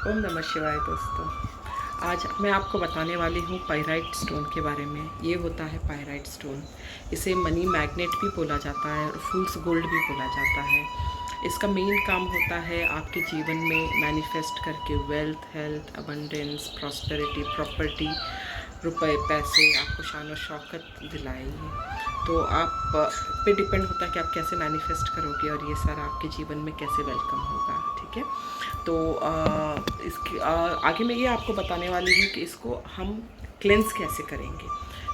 ओम नमः शिवाय दोस्तों। आज मैं आपको बताने वाली हूँ पायराइट स्टोन के बारे में। ये होता है पायराइट स्टोन। इसे मनी मैग्नेट भी बोला जाता है और फूल्स गोल्ड भी बोला जाता है। इसका मेन काम होता है आपके जीवन में मैनिफेस्ट करके wealth, health, abundance, prosperity, property, रुपए, पैसे, आपको शान और शौकत दिलाएंगे। तो आप पे डिपेंड होता है कि आप कैसे मैनिफेस्ट करोगे और ये सारा आपके जीवन में कैसे वेलकम होगा। ठीक है, तो इसके आगे मैं ये आपको बताने वाली हूँ कि इसको हम क्लेंस कैसे करेंगे।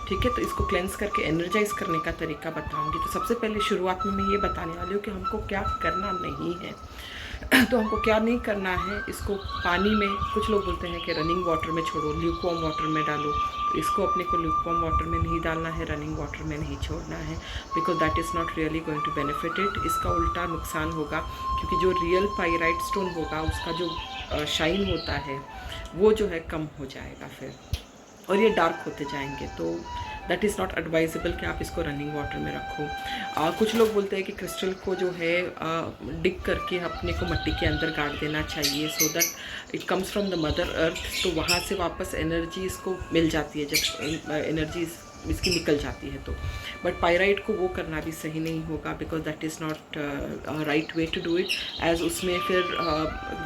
ठीक है, तो इसको क्लेंस करके एनर्जाइज करने का तरीका बताऊंगी। तो सबसे पहले शुरुआत में मैं ये बताने वाली हूँ कि हमको क्या करना नहीं है। तो हमको क्या नहीं करना है, इसको पानी में, कुछ लोग बोलते हैं कि रनिंग वाटर में छोड़ो, ल्यूकवार्म वाटर में डालो। तो इसको अपने को ल्यूकवार्म वाटर में नहीं डालना है, रनिंग वाटर में नहीं छोड़ना है, because that is not really going to benefit it. इसका उल्टा नुकसान होगा, क्योंकि जो रियल पायराइट स्टोन होगा उसका जो शाइन होता है वो जो है कम हो जाएगा फिर, और ये डार्क होते जाएंगे। तो दैट इज़ नॉट एडवाइजेबल कि आप इसको रनिंग वाटर में रखो। कुछ लोग बोलते हैं कि क्रिस्टल को जो है डिग करके अपने को मिट्टी के अंदर गाड़ देना चाहिए, so that it comes from the mother earth. तो वहाँ से वापस एनर्जी इसको मिल जाती है, जब एनर्जी इसकी निकल जाती है। तो बट पायराइट को वो करना भी सही नहीं होगा, because that is not right way to do it, as उसमें फिर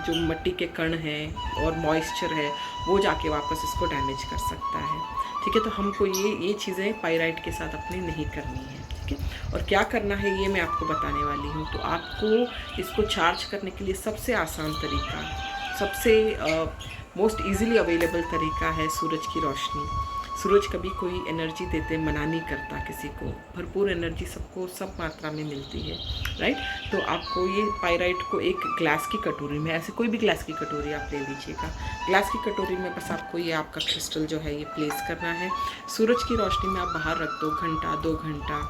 जो मिट्टी के कण हैं और मॉइस्चर है वो जाके वापस इसको डैमेज कर सकता है। ठीक है, तो हमको ये चीज़ें पायराइट के साथ अपने नहीं करनी है। ठीक है, और क्या करना है ये मैं आपको बताने वाली हूँ। तो आपको इसको चार्ज करने के लिए सबसे आसान तरीका, सबसे मोस्ट ईजीली अवेलेबल तरीका है सूरज की रोशनी। सूरज कभी कोई एनर्जी देते मना नहीं करता किसी को, भरपूर एनर्जी सबको सब मात्रा में मिलती है, राइट। तो आपको ये पायराइट को एक ग्लास की कटोरी में, ऐसे कोई भी ग्लास की कटोरी आप ले लीजिएगा, ग्लास की कटोरी में बस आपको ये आपका क्रिस्टल जो है ये प्लेस करना है। सूरज की रोशनी में आप बाहर रख दो, घंटा, 2 घंटा,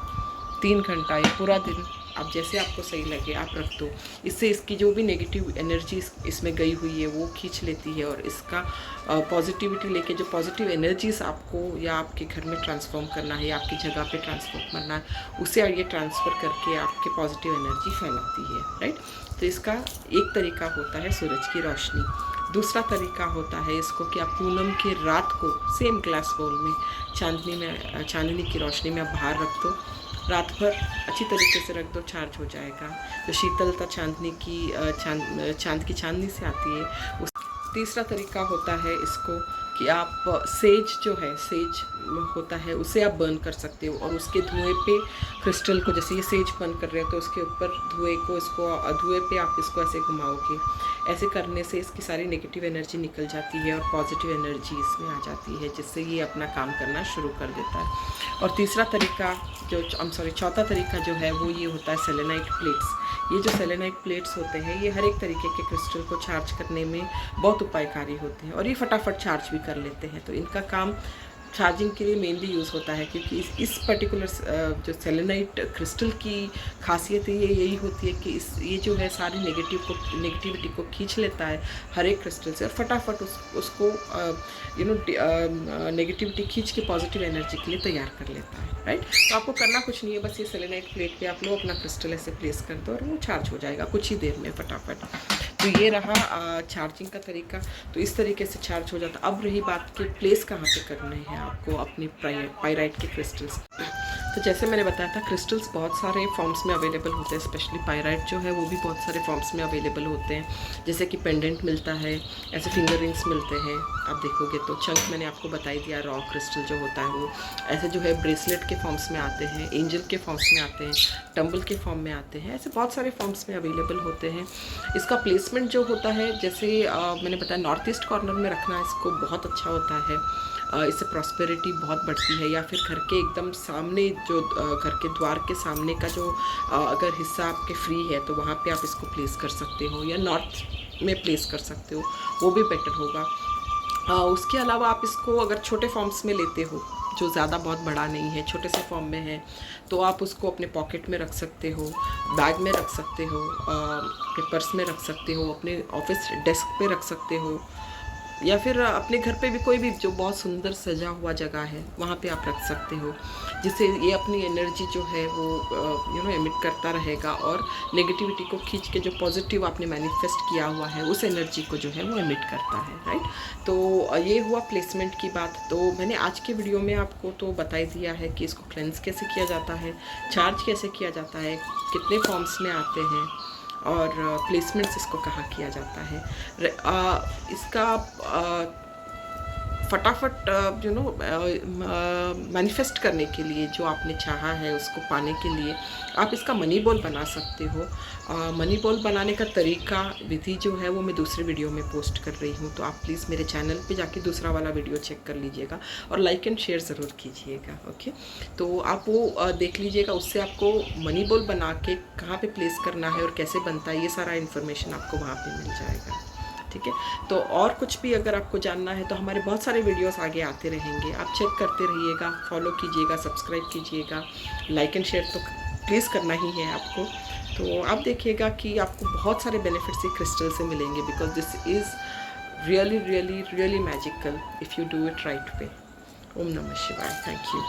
3 घंटा या पूरा दिन, आप जैसे आपको सही लगे आप रख दो। इससे इसकी जो भी नेगेटिव एनर्जी इसमें गई हुई है वो खींच लेती है, और इसका पॉजिटिविटी लेके जो पॉजिटिव एनर्जीज आपको या आपके घर में ट्रांसफॉर्म करना है या आपकी जगह पे ट्रांसफॉर्म करना है, उसे ये ट्रांसफ़र करके आपके पॉजिटिव एनर्जी फैलाती है, राइट। तो इसका एक तरीका होता है सूरज की रोशनी। दूसरा तरीका होता है इसको कि आप पूनम की रात को सेम ग्लास बाउल में चांदनी की रोशनी में आप बाहर रख दो, रात भर अच्छी तरीके से रख दो, चार्ज हो जाएगा। जो शीतलता चांद की चांदनी से आती है उस। तीसरा तरीका होता है इसको कि आप सेज जो है, सेज होता है उसे आप बर्न कर सकते हो, और उसके धुएं पे क्रिस्टल को, जैसे ये सेज बर्न कर रहे हो तो उसके ऊपर धुएं पे आप इसको ऐसे घुमाओगे। ऐसे करने से इसकी सारी नेगेटिव एनर्जी निकल जाती है और पॉजिटिव एनर्जी इसमें आ जाती है, जिससे ये अपना काम करना शुरू कर देता है। और तीसरा तरीका चौथा तरीका जो है वो ये होता है सेलेनाइट प्लेट्स। ये जो सेलेनाइट प्लेट्स होते हैं ये हर एक तरीके के क्रिस्टल को चार्ज करने में बहुत उपायकारी होते हैं, और ये फटाफट चार्ज भी कर लेते हैं। तो इनका काम चार्जिंग के लिए मेनली यूज़ होता है, क्योंकि इस पर्टिकुलर जो सेलेनाइट क्रिस्टल की खासियत ये यही होती है कि ये जो है सारी नेगेटिविटी को खींच लेता है हर एक क्रिस्टल से, और फटाफट उसको नेगेटिविटी खींच के पॉजिटिव एनर्जी के लिए तैयार कर लेता है, राइट। तो आपको करना कुछ नहीं है, बस ये सेलेनाइट प्लेट पे आप लोग अपना क्रिस्टल ऐसे प्लेस कर दो और वो चार्ज हो जाएगा कुछ ही देर में फटाफट। तो ये रहा चार्जिंग का तरीका। तो इस तरीके से चार्ज हो जाता। अब रही बात कि प्लेस कहाँ पे करने हैं आपको अपने पायराइट के क्रिस्टल्स। तो जैसे मैंने बताया था, क्रिस्टल्स बहुत सारे फॉर्म्स में अवेलेबल होते हैं, स्पेशली पायराइट जो है वो भी बहुत सारे फॉर्म्स में अवेलेबल होते हैं। जैसे कि पेंडेंट मिलता है, ऐसे फिंगर रिंग्स मिलते हैं, आप देखोगे तो चंक मैंने आपको बता ही दिया, रॉ क्रिस्टल जो होता है वो ऐसे जो है ब्रेसलेट के फॉर्म्स में आते हैं, एंजल के फॉर्म्स में आते हैं, टम्बल के फॉर्म में आते हैं, ऐसे बहुत सारे फॉर्म्स में अवेलेबल होते हैं। इसका प्लेसमेंट जो होता है, जैसे मैंने बताया नॉर्थ ईस्ट कॉर्नर में रखना इसको बहुत अच्छा होता है, इससे प्रॉस्पेरिटी बहुत बढ़ती है। या फिर घर के एकदम सामने, जो घर के द्वार के सामने का जो अगर हिस्सा आपके फ्री है तो वहाँ पे आप इसको प्लेस कर सकते हो, या नॉर्थ में प्लेस कर सकते हो, वो भी बेटर होगा। उसके अलावा आप इसको अगर छोटे फॉर्म्स में लेते हो, जो ज़्यादा बहुत बड़ा नहीं है, छोटे से फॉर्म में है, तो आप उसको अपने पॉकेट में रख सकते हो, बैग में रख सकते हो, अपने पर्स में रख सकते हो, अपने ऑफिस डेस्क पे रख सकते हो, या फिर अपने घर पे भी कोई भी जो बहुत सुंदर सजा हुआ जगह है वहाँ पे आप रख सकते हो, जिससे ये अपनी एनर्जी जो है वो एमिट करता रहेगा और नेगेटिविटी को खींच के जो पॉजिटिव आपने मैनिफेस्ट किया हुआ है उस एनर्जी को जो है वो एमिट करता है, राइट। तो ये हुआ प्लेसमेंट की बात। तो मैंने आज के वीडियो में आपको तो बता ही दिया है कि इसको क्लेंस कैसे किया जाता है, चार्ज कैसे किया जाता है, कितने फॉर्म्स में आते हैं और प्लेसमेंट्स इसको कहाँ किया जाता है। इसका फटाफट मैनिफेस्ट करने के लिए जो आपने चाहा है उसको पाने के लिए आप इसका मनी बॉल बना सकते हो। मनी बॉल बनाने का तरीका विधि जो है वो मैं दूसरे वीडियो में पोस्ट कर रही हूँ, तो आप प्लीज़ मेरे चैनल पे जाके दूसरा वाला वीडियो चेक कर लीजिएगा और लाइक एंड शेयर ज़रूर कीजिएगा। ओके, तो आप वो देख लीजिएगा, उससे आपको मनी बॉल बना के कहाँ पे प्लेस करना है और कैसे बनता है ये सारा इन्फॉर्मेशन आपको वहाँ पे मिल जाएगा। ठीक है, तो और कुछ भी अगर आपको जानना है तो हमारे बहुत सारे वीडियोस आगे आते रहेंगे, आप चेक करते रहिएगा, फॉलो कीजिएगा, सब्सक्राइब कीजिएगा, लाइक एंड शेयर तो प्लीज़ करना ही है आपको। तो आप देखिएगा कि आपको बहुत सारे बेनिफिट्स ये क्रिस्टल से मिलेंगे, because this is really really really magical if you do it right way. ओम नमः शिवाय। Thank you.